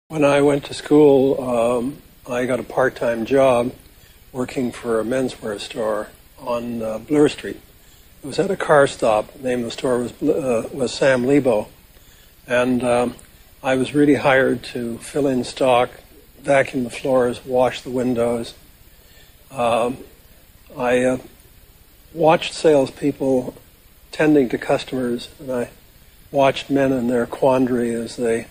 When I went to school, I got a part-time job working for a menswear store on Bloor Street. It was at a car stop. The name of the store was Sam Lebo. And I was really hired to fill in stock, vacuum the floors, wash the windows. I watched salespeople tending to customers, and I watched men in their quandary as they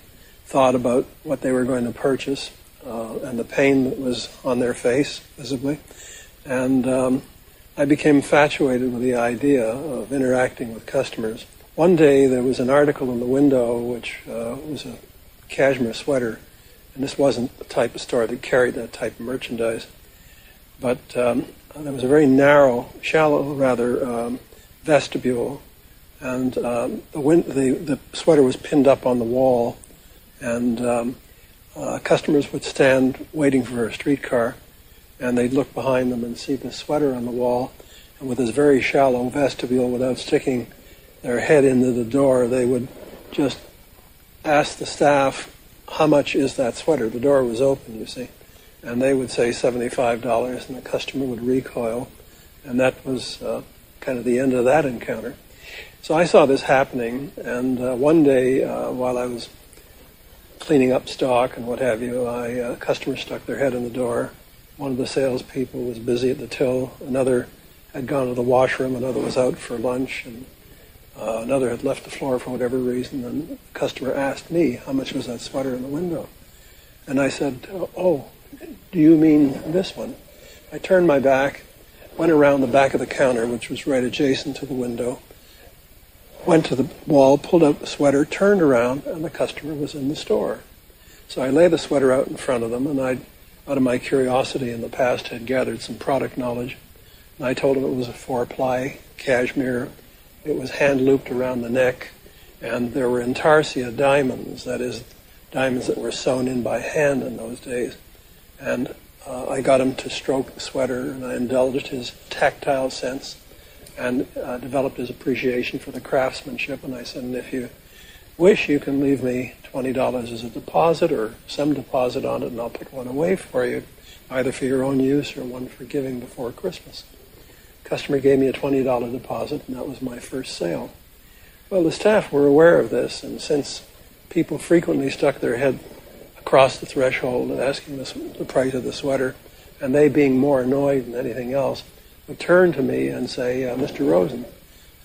thought about what they were going to purchase and the pain that was on their face, visibly. And I became infatuated with the idea of interacting with customers. One day there was an article in the window which was a cashmere sweater, and this wasn't the type of store that carried that type of merchandise. But there was a very narrow, shallow, rather, vestibule, and the sweater was pinned up on the wall, and customers would stand waiting for a streetcar, and they'd look behind them and see the sweater on the wall, and with this very shallow vestibule, without sticking their head into the door, they would just ask the staff, how much is that sweater? The door was open, you see. And they would say $75, and the customer would recoil. And that was kind of the end of that encounter. So I saw this happening, and one day while I was cleaning up stock and what have you, a customer stuck their head in the door. One of the salespeople was busy at the till. Another had gone to the washroom. Another was out for lunch. And another had left the floor for whatever reason. And the customer asked me, how much was that sweater in the window? And I said, oh, do you mean this one? I turned my back, went around the back of the counter, which was right adjacent to the window, went to the wall, pulled out the sweater, turned around, and the customer was in the store. So I laid the sweater out in front of them, and I, out of my curiosity in the past, had gathered some product knowledge. And I told them it was a 4-ply cashmere. It was hand-looped around the neck, and there were intarsia diamonds, that is, diamonds that were sewn in by hand in those days. And I got him to stroke the sweater, and I indulged his tactile sense and developed his appreciation for the craftsmanship. And I said, and if you wish, you can leave me $20 as a deposit or some deposit on it, and I'll put one away for you, either for your own use or one for giving before Christmas. The customer gave me a $20 deposit, and that was my first sale. Well, the staff were aware of this, and since people frequently stuck their head across the threshold and asking the price of the sweater, and they, being more annoyed than anything else, would turn to me and say, Mr. Rosen.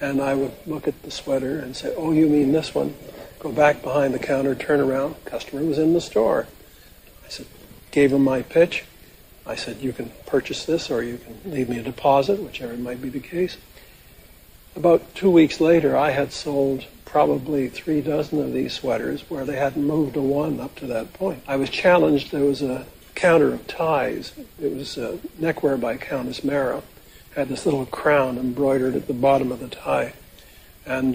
And I would look at the sweater and say, oh, you mean this one? Go back behind the counter, turn around. Customer was in the store. I said, gave him my pitch. I said, you can purchase this or you can leave me a deposit, whichever might be the case. About 2 weeks later, I had sold probably 3 dozen of these sweaters where they hadn't moved a one up to that point. I was challenged. There was a counter of ties. It was neckwear by Countess Mara. Had this little crown embroidered at the bottom of the tie. And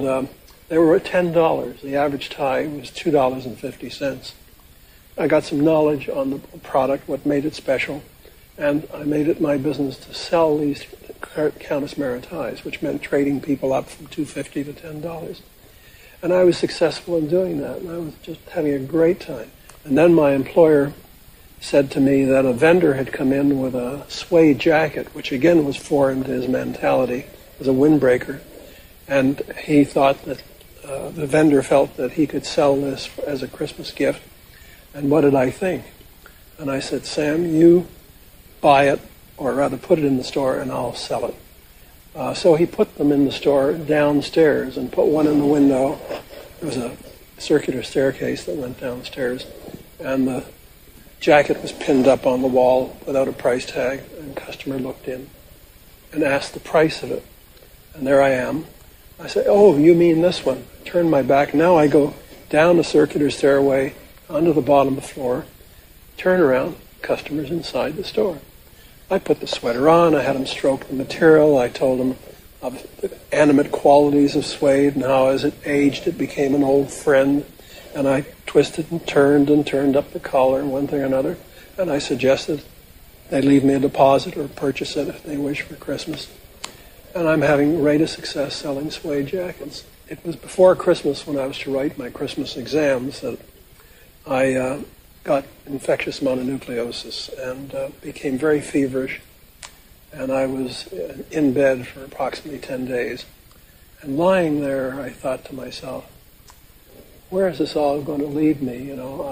they were at $10. The average tie was $2.50. I got some knowledge on the product, what made it special, and I made it my business to sell these Countess Mara ties, which meant trading people up from $2.50 to $10. And I was successful in doing that, and I was just having a great time. And then my employer said to me that a vendor had come in with a suede jacket, which again was foreign to his mentality. It was a windbreaker. And he thought that the vendor felt that he could sell this as a Christmas gift. And what did I think? And I said, Sam, you buy it, or rather put it in the store, and I'll sell it. So he put them in the store downstairs and put one in the window. There was a circular staircase that went downstairs, and the jacket was pinned up on the wall without a price tag, and the customer looked in and asked the price of it. And there I am. I say, oh, you mean this one? Turn my back. Now I go down a circular stairway onto the bottom of the floor, turn around, customers inside the store. I put the sweater on. I had him stroke the material. I told him of the animate qualities of suede and how as it aged it became an old friend. And I twisted and turned up the collar and one thing or another. And I suggested they leave me a deposit or purchase it if they wish for Christmas. And I'm having rate of success selling suede jackets. It was before Christmas when I was to write my Christmas exams that I got infectious mononucleosis and became very feverish. And I was in bed for approximately 10 days. And lying there, I thought to myself, where is this all going to lead me? You know,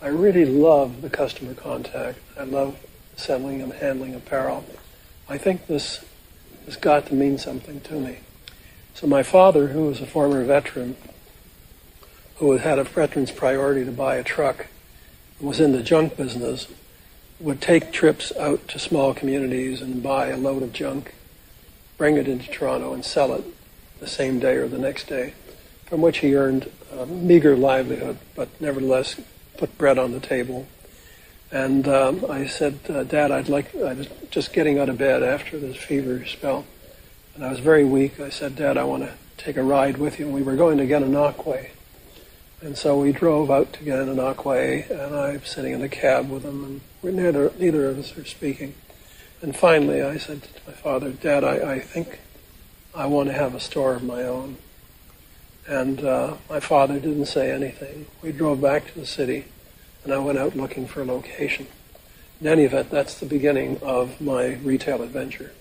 I really love the customer contact. I love selling and handling apparel. I think this has got to mean something to me. So my father, who was a former veteran, who had a veteran's priority to buy a truck, was in the junk business, would take trips out to small communities and buy a load of junk, bring it into Toronto and sell it the same day or the next day, from which he earned a meager livelihood, but nevertheless put bread on the table. And I said, Dad, I was just getting out of bed after this fever spell, and I was very weak. I said, Dad, I want to take a ride with you. And we were going to get an Aquay. And so we drove out to get an Aquay, and I'm sitting in a cab with him, and neither of us are speaking. And finally I said to my father, Dad, I think I want to have a store of my own. And my father didn't say anything. We drove back to the city, and I went out looking for a location. In any event, that's the beginning of my retail adventure.